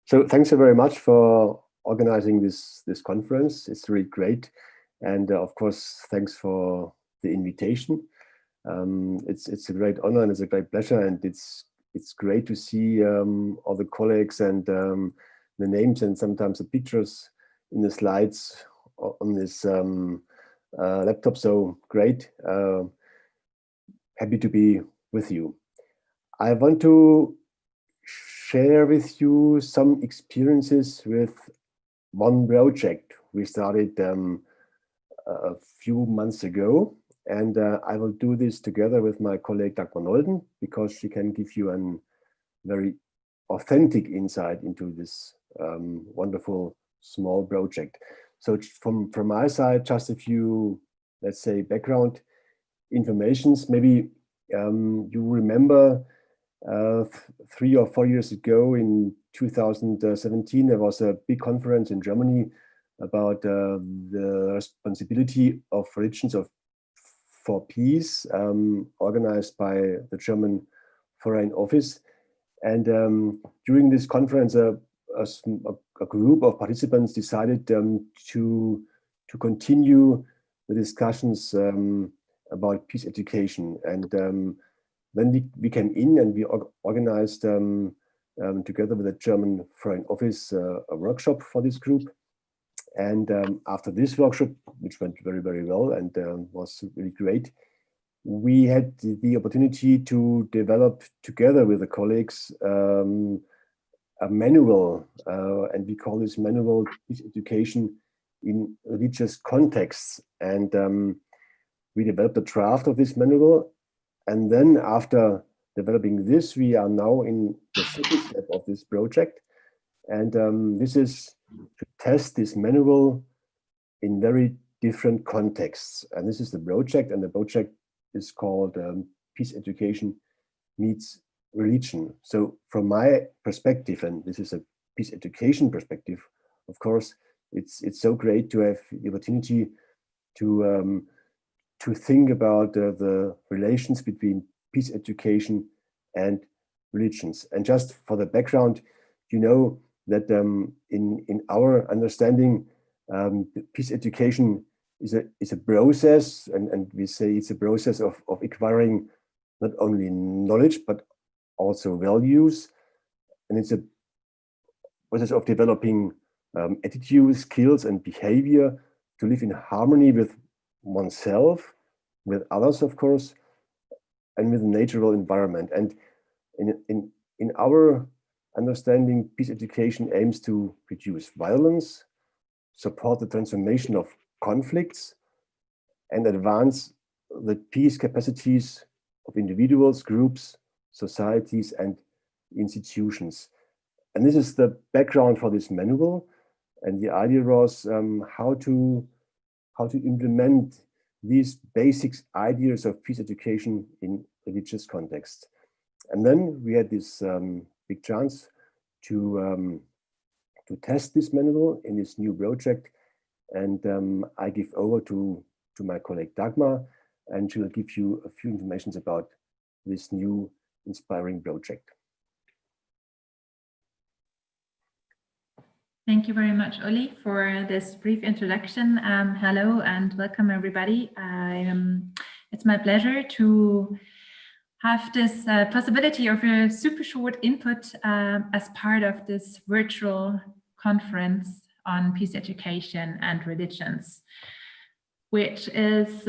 So thanks so very much for organizing this conference. It's really great. And of course, thanks for the invitation. It's a great honor and it's a great pleasure. And it's great to see all the colleagues and the names and sometimes the pictures in the slides on this laptop. So great. Happy to be with you. I want to share with you some experiences with one project we started a few months ago. And I will do this together with my colleague Dagmar Nolden, because she can give you a very authentic insight into this wonderful small project. So from my side, just a few, let's say, background informations. Maybe you remember 3 or 4 years ago in 2017, there was a big conference in Germany about the responsibility of religions for peace, organized by the German Foreign Office. And during this conference, a group of participants decided to continue the discussions about peace education. And then we came in and we organized together with the German Foreign Office a workshop for this group. And after this workshop, which went very, very well and was really great, we had the opportunity to develop together with the colleagues a manual, and we call this manual Peace Education in Religious Contexts. And we developed a draft of this manual. And then after developing this, we are now in the second step of this project. And this is to test this manual in very different contexts. And this is the project, and the project is called Peace Education Meets Religion. So from my perspective, and this is a peace education perspective, of course, it's so great to have the opportunity to think about the relations between peace education and religions. And just for the background, you know that in our understanding, peace education is a process, and we say it's a process of acquiring not only knowledge but also values, and it's a process of developing attitudes, skills, and behavior to live in harmony with oneself, with others, of course, and with the natural environment. And in our understanding, peace education aims to reduce violence, support the transformation of conflicts, and advance the peace capacities of individuals, groups, societies, and institutions. And this is the background for this manual. And the idea was how to implement these basic ideas of peace education in religious context. And then we had this big chance to test this manual in this new project. And I give over to my colleague Dagmar, and she will give you a few informations about this new inspiring project. Thank you very much, Uli, for this brief introduction. Hello and welcome, everybody. It's my pleasure to have this possibility of a super short input as part of this virtual conference on peace education and religions, which is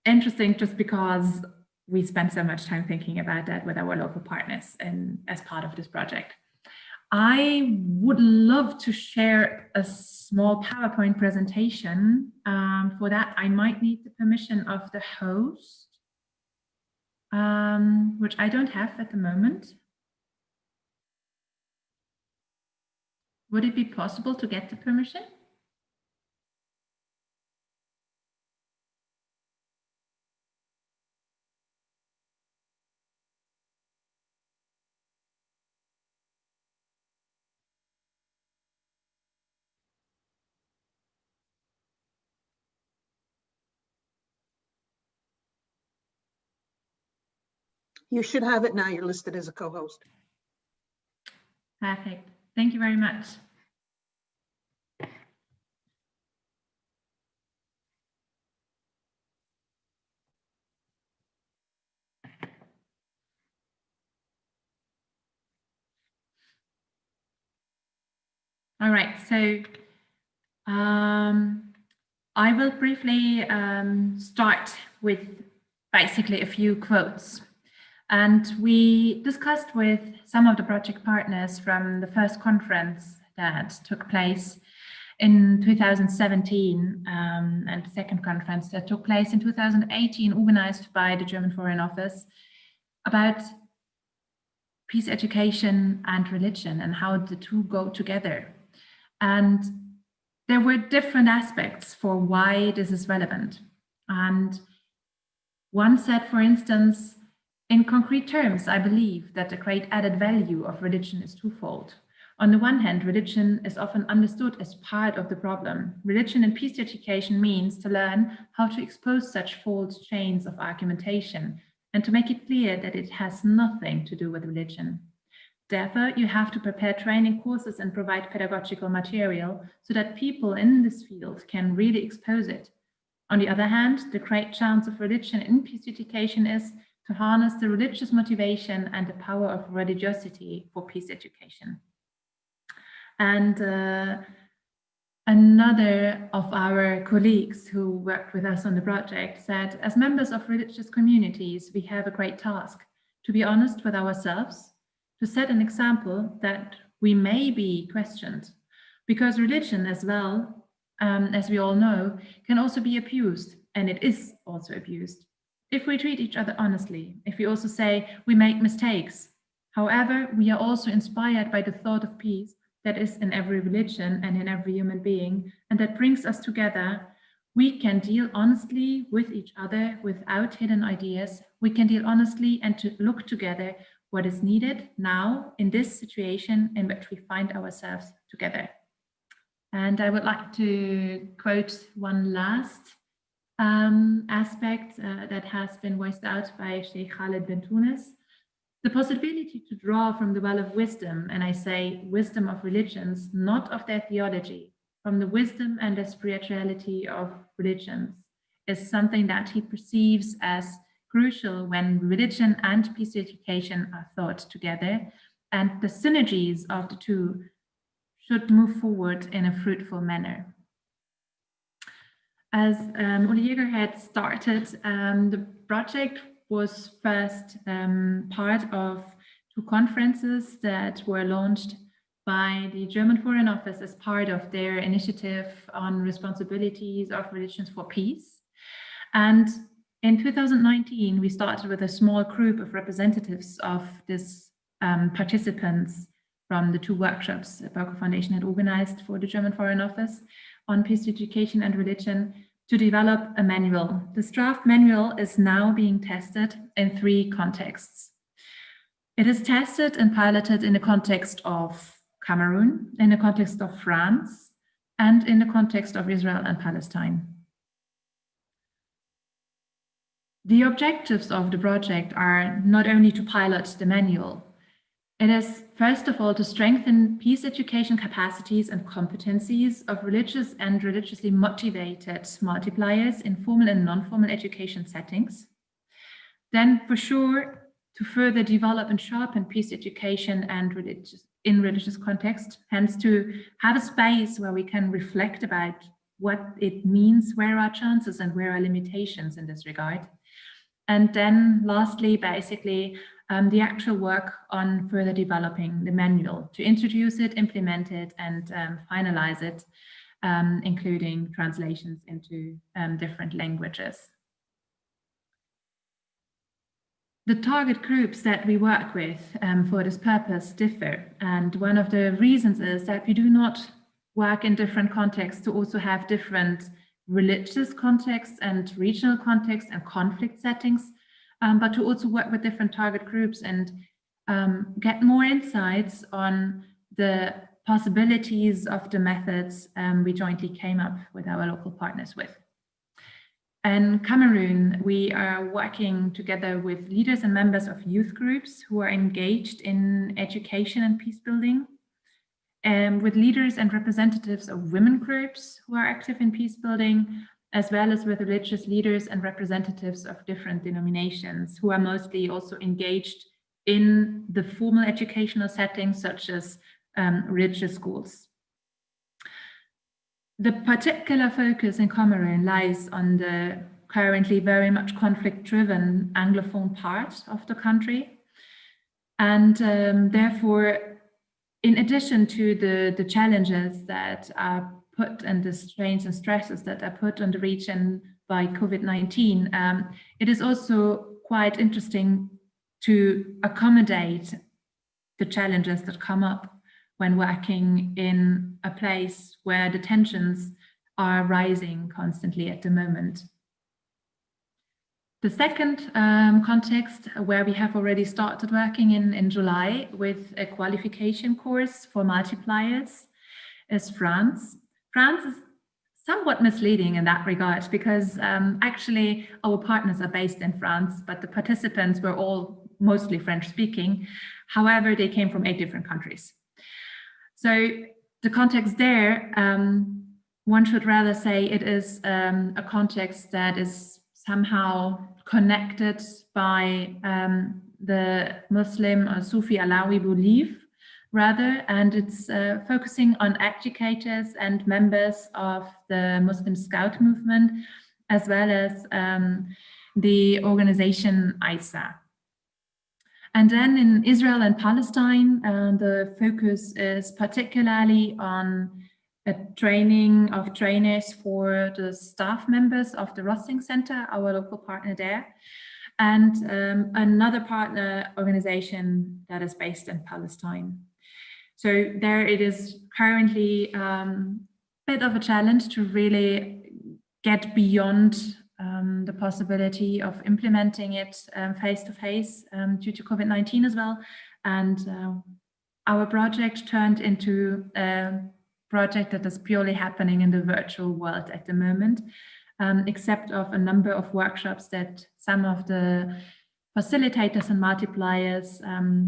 interesting just because we spend so much time thinking about that with our local partners and as part of this project. I would love to share a small PowerPoint presentation. For that, I might need the permission of the host, which I don't have at the moment. Would it be possible to get the permission? You should have it now. You're listed as a co-host. Perfect. Thank you very much. All right, so I will briefly start with basically a few quotes. And we discussed with some of the project partners from the first conference that took place in 2017 and the second conference that took place in 2018, organized by the German Foreign Office, about peace education and religion and how the two go together. And there were different aspects for why this is relevant. And one said, for instance, in concrete terms, I believe that the great added value of religion is twofold. On the one hand, religion is often understood as part of the problem. Religion in peace education means to learn how to expose such false chains of argumentation and to make it clear that it has nothing to do with religion. Therefore, you have to prepare training courses and provide pedagogical material so that people in this field can really expose it. On the other hand, the great chance of religion in peace education is to harness the religious motivation and the power of religiosity for peace education. And another of our colleagues who worked with us on the project said, as members of religious communities, we have a great task to be honest with ourselves, to set an example that we may be questioned, because religion as well, as we all know, can also be abused, and it is also abused. If we treat each other honestly, if we also say we make mistakes, however, we are also inspired by the thought of peace that is in every religion and in every human being, and that brings us together, we can deal honestly with each other without hidden ideas. We can deal honestly and to look together what is needed now in this situation in which we find ourselves together. And I would like to quote one last aspect that has been voiced out by Sheikh Khalid bin Tunis. The possibility to draw from the well of wisdom, and I say wisdom of religions, not of their theology, from the wisdom and the spirituality of religions, is something that he perceives as crucial when religion and peace education are thought together, and the synergies of the two should move forward in a fruitful manner. As Uli Jäger had started, the project was first part of two conferences that were launched by the German Foreign Office as part of their initiative on responsibilities of religions for peace. And in 2019, we started with a small group of representatives of these participants from the two workshops that Bauke Foundation had organized for the German Foreign Office on peace education and religion to develop a manual. This draft manual is now being tested in 3 contexts. It is tested and piloted in the context of Cameroon, in the context of France, and in the context of Israel and Palestine. The objectives of the project are not only to pilot the manual. It is, first of all, to strengthen peace education capacities and competencies of religious and religiously motivated multipliers in formal and non-formal education settings. Then, for sure, to further develop and sharpen peace education and religious context, hence to have a space where we can reflect about what it means, where are chances and where are limitations in this regard. And then lastly, basically, the actual work on further developing the manual to introduce it, implement it, and finalize it, including translations into different languages. The target groups that we work with for this purpose differ. And one of the reasons is that we do not work in different contexts to also have different religious contexts and regional contexts and conflict settings, but to also work with different target groups and get more insights on the possibilities of the methods we jointly came up with our local partners with. In Cameroon, we are working together with leaders and members of youth groups who are engaged in education and peace building. with leaders and representatives of women groups who are active in peace building, as well as with religious leaders and representatives of different denominations who are mostly also engaged in the formal educational settings, such as religious schools. The particular focus in Cameroon lies on the currently very much conflict-driven Anglophone part of the country. And therefore, in addition to the challenges that are put and the strains and stresses that are put on the region by COVID-19, it is also quite interesting to accommodate the challenges that come up when working in a place where the tensions are rising constantly at the moment. The second context where we have already started working in July with a qualification course for multipliers is France. France is somewhat misleading in that regard because actually our partners are based in France, but the participants were all mostly French speaking. However, they came from 8 different countries. So the context there, one should rather say it is a context that is somehow connected by the Muslim or Sufi Alawi belief, rather, and it's focusing on educators and members of the Muslim Scout movement, as well as the organization ISA. And then in Israel and Palestine, the focus is particularly on a training of trainers for the staff members of the Rossing Center, our local partner there, and another partner organization that is based in Palestine. So there it is currently a bit of a challenge to really get beyond the possibility of implementing it face-to-face due to COVID-19 as well. And our project turned into a project that is purely happening in the virtual world at the moment, except of a number of workshops that some of the facilitators and multipliers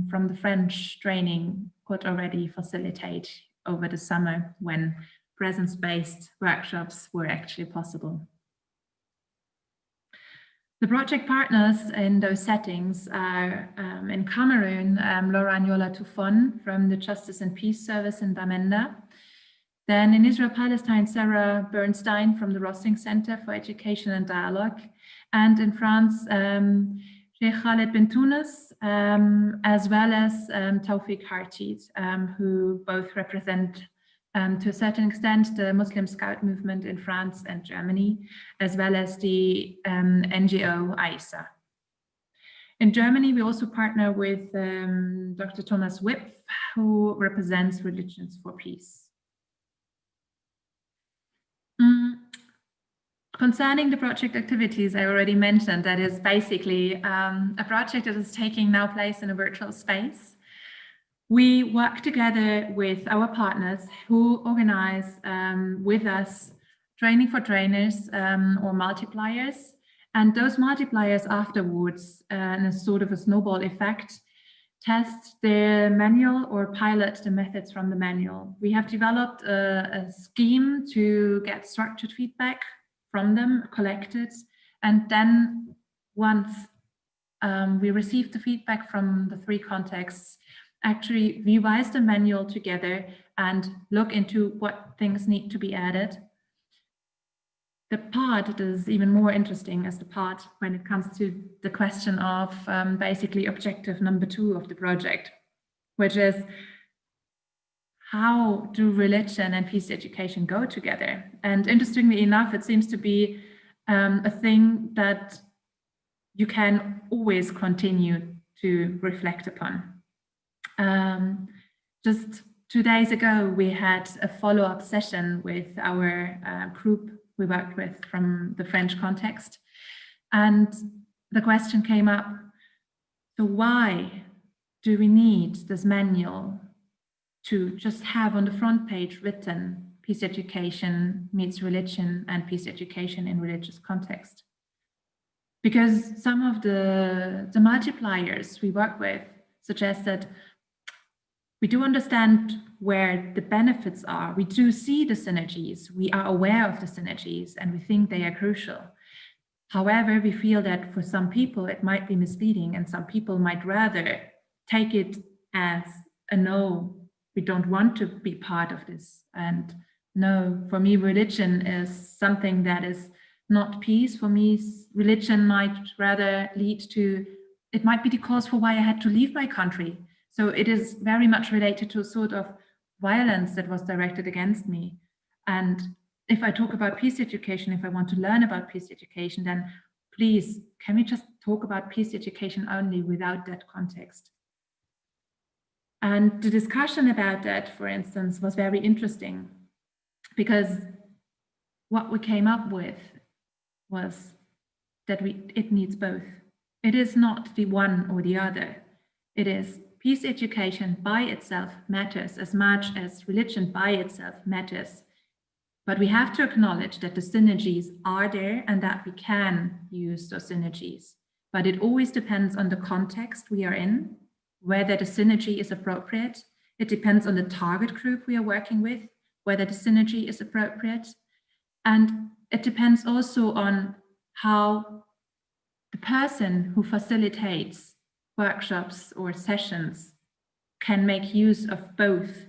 from the French training could already facilitate over the summer when presence-based workshops were actually possible. The project partners in those settings are in Cameroon, Laura Agnola Tufon from the Justice and Peace Service in Bamenda. Then in Israel-Palestine, Sarah Bernstein from the Rossing Center for Education and Dialogue. And in France, Sheikh Khaled Bentounes, as well as Taufik Hartid, who both represent to a certain extent the Muslim Scout movement in France and Germany, as well as the NGO ISA. In Germany, we also partner with Dr. Thomas Wipf, who represents Religions for Peace. Concerning the project activities I already mentioned, that is basically a project that is taking now place in a virtual space. We work together with our partners who organize with us training for trainers or multipliers. And those multipliers afterwards, in a sort of a snowball effect, test the manual or pilot the methods from the manual. We have developed a scheme to get structured feedback from them, collected, and then once we receive the feedback from the 3 contexts, actually revise the manual together and look into what things need to be added. The part that is even more interesting is the part when it comes to the question of basically objective number 2 of the project, which is how do religion and peace education go together? And interestingly enough, it seems to be a thing that you can always continue to reflect upon. Just 2 days ago, we had a follow-up session with our group we worked with from the French context. And the question came up, so why do we need this manual to just have on the front page written peace education meets religion and peace education in religious context? Because some of the multipliers we work with suggest that we do understand where the benefits are. We do see the synergies. We are aware of the synergies and we think they are crucial. However, we feel that for some people it might be misleading and some people might rather take it as a no, we don't want to be part of this. And no, for me, religion is something that is not peace. For me, religion might rather lead to, it might be the cause for why I had to leave my country. So it is very much related to a sort of violence that was directed against me. And if I talk about peace education, if I want to learn about peace education, then please, can we just talk about peace education only without that context? And the discussion about that, for instance, was very interesting because what we came up with was that it needs both. It is not the one or the other. It is peace education by itself matters as much as religion by itself matters. But we have to acknowledge that the synergies are there and that we can use those synergies. But it always depends on the context we are in, whether the synergy is appropriate. It depends on the target group we are working with, whether the synergy is appropriate. And it depends also on how the person who facilitates workshops or sessions can make use of both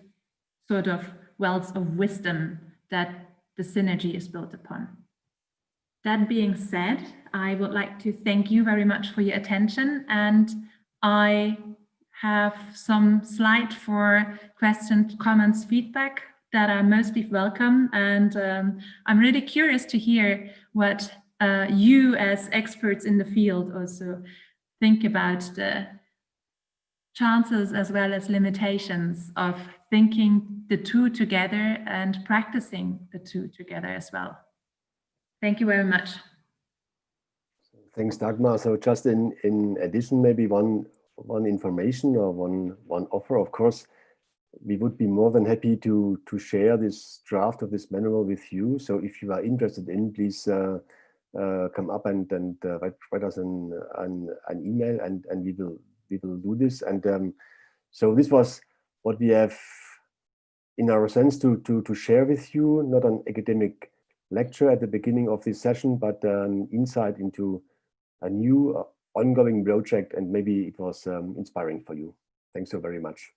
sort of wells of wisdom that the synergy is built upon. That being said, I would like to thank you very much for your attention, and I have some slide for questions, comments, feedback that are mostly welcome, and I'm really curious to hear what you as experts in the field also think about the chances as well as limitations of thinking the two together and practicing the two together as well. Thank you very much. Thanks, Dagmar. So just in addition, maybe one information or one offer. Of course, we would be more than happy to share this draft of this manual with you. So if you are interested in, please come up and write us an email, and we will do this. And so this was what we have in our sense to share with you, not an academic lecture at the beginning of this session, but an insight into a new ongoing project, and maybe it was inspiring for you. Thanks so very much.